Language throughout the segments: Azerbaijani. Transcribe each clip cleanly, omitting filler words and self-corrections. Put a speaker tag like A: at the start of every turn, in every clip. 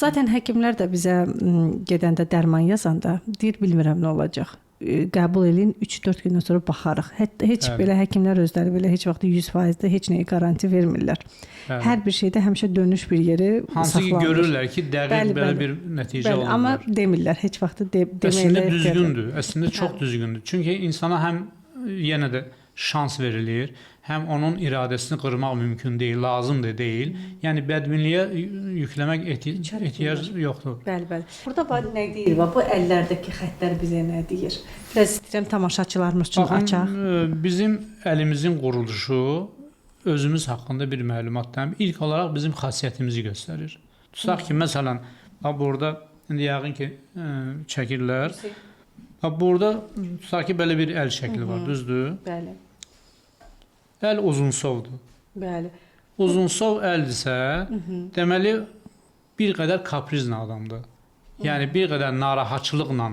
A: Zaten həkimlər də bizə gedəndə dərman yazanda deyir bilmirəm nə olacaq. Qəbul eləyin 3-4 gündən sonra baxarıq. Hətta heç belə həkimlər özləri belə heç vaxt 100% də heç nəyə qaranti vermirlər. Hər bir şeydə həmişə dönüş bir yeri
B: hansı ki görürlər ki, dəqiq belə bir nəticə olur.
A: Amma demirlər, heç vaxt deməklə.
B: Əslində düzgündür, əslində çox düzgündür. Çünki insana həm yenə də şans verilir, həm onun iradəsini qırmaq mümkün deyil, lazımdır deyil. Yəni bədminliyə yükləmək ehtiyac yoxdur.
A: Bəli. Burada nə deyir? Bu əllərdəki xəttlər bizə nə deyir? Biraz istəyirəm tamaşaçılarımız üçün açaq.
B: Bizim əlimizin quruluşu özümüz haqqında bir məlumatdır. İlk olaraq bizim xasiyyətimizi göstərir. Tutaq ki, məsələn, burada indi yəqin ki çəkirlər. Burada tutaq ki, belə bir əl şəkli var, düzdür?
A: Bəli.
B: Əl uzunsovdur.
A: Bəli.
B: Uzunsov əldirsə, deməli bir qədər kaprizli adamdır. Yəni bir qədər narahatçılıqla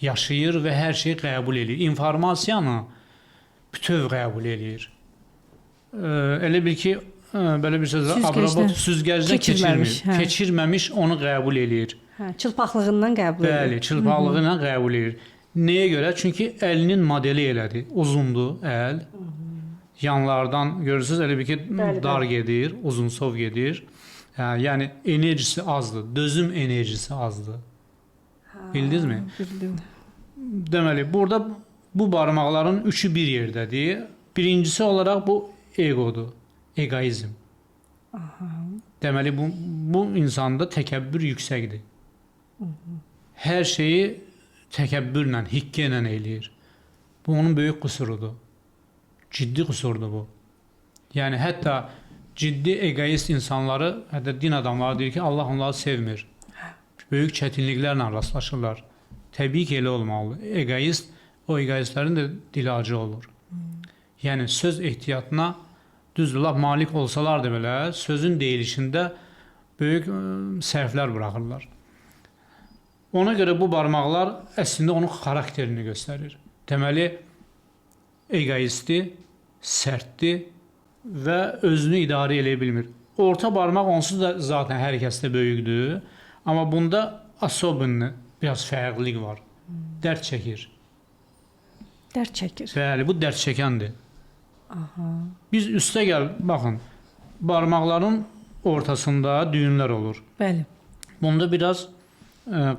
B: yaşayır və hər şeyi qəbul edir. İnformasiyanı bütöv qəbul edir. Elə bil ki, belə bir söz abrabot süzgəcdən keçirməmiş onu qəbul edir.
A: Çılpaqlığından qəbul edir.
B: Bəli, çılpaqlığından qəbul edir. Nəyə görə? Çünki əlinin modeli elədir. Uzundur əl. Yanlardan görürsünüz, elə bir ki, dar gedir, uzunsov gedir. Yəni enerjisi azdır, dözüm enerjisi azdır. Bildinizmi?
A: Bildim.
B: Deməli, burada bu barmaqların üçü bir yerdədir. Birincisi olaraq bu egodur, egoizm. Deməli, bu insanda təkəbbür yüksəkdir. Hər şeyi təkəbbürlə, hikkə ilə eləyir. Bu onun böyük qüsurudur. Ciddi qüsurdur bu. Yəni, hətta ciddi egoist insanları, hətta din adamları deyir ki, Allah onları sevmir. Böyük çətinliklərlə rastlaşırlar. Təbii ki, elə olmalıdır. Egoist, o egoistlərin də dili acı olur. Yəni, söz ehtiyatına düzdür, malik olsalar da belə, sözün deyilişində böyük səhvlər buraxırlar. Ona görə bu barmaqlar əslində onun xarakterini göstərir. Deməli, egoistdir, sərtdir və özünü idarə eləyə bilmir. Orta barmaq onsuz da zaten hər kəsdə böyükdür. Amma bunda asobinli, biraz fərqlilik var. Dərd çəkir.
A: Dərd çəkir.
B: Bəli, bu dərd çəkəndir. Biz üstə gəl, baxın, barmaqların ortasında düyünlər olur.
A: Bəli.
B: Bunda biraz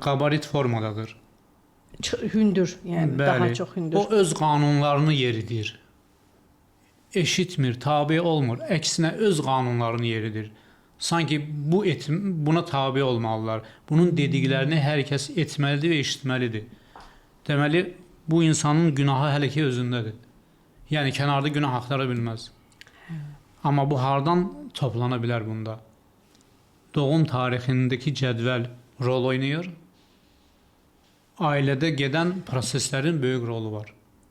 B: qabarit formadadır.
A: Hündür, yəni daha çox hündür.
B: O öz qanunlarını yeridir. Eşitmir, tabi olmur. Əksinə öz qanunlarını yeridir. Sanki buna tabi olmalılar. Bunun dediklərini hər kəs etməlidir və eşitməlidir. Deməli, bu insanın günahı hələ ki özündədir. Yəni, kənarda günah axtara bilməz. Amma bu hardan toplana bilər bunda? Doğum tarixindəki cədvəl rol oynayır. Ailədə gedən proseslərin böyük rolu var.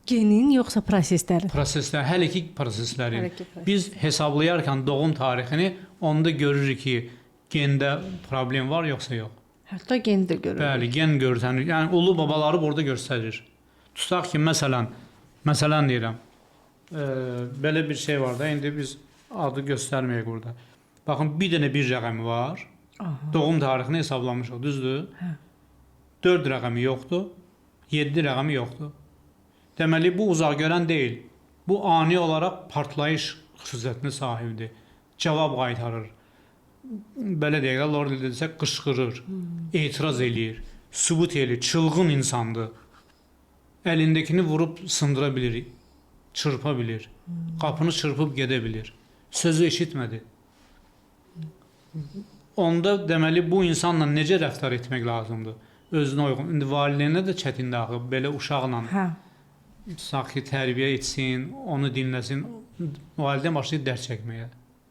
A: Genin yoxsa proseslərin?
B: Proseslər, hələ ki proseslərin. Biz hesablayarkən doğum tarixini onda görürük ki, gende problem var yoxsa yox.
A: Hətta gen də görürük.
B: Bəli, gen görsənir. Yəni, ulu babaları burada göstərir. Tutaq ki, məsələn deyirəm, belə bir şey var da, indi biz adı göstərməyək burada. Baxın, bir dənə bir rəqəmi var. Doğum tarixini hesablamışıq, düzdür? 4 rəqəmi yoxdur, 7 rəqəmi yoxdur. Deməli, bu uzaq görən deyil. Bu ani olaraq partlayış xüsusiyyətinə sahibdir. Cavab qaytarır. Belə deyək, Lord desə qışqırır, etiraz eləyir, sübut eləyir, çılğın insandır. Əlindəkini vurub sındıra bilir, çırpa bilir, qapını çırpıb gedə bilir. Sözü eşitmədi. Onda deməli, bu insanla necə rəftar etmək lazımdır? Özünə uyğun. İndi valideynə də çətindir axı, belə uşaqla tutaq ki, tərbiyə etsin, onu dinləsin. Valideyn başlayır dərd çəkməyə.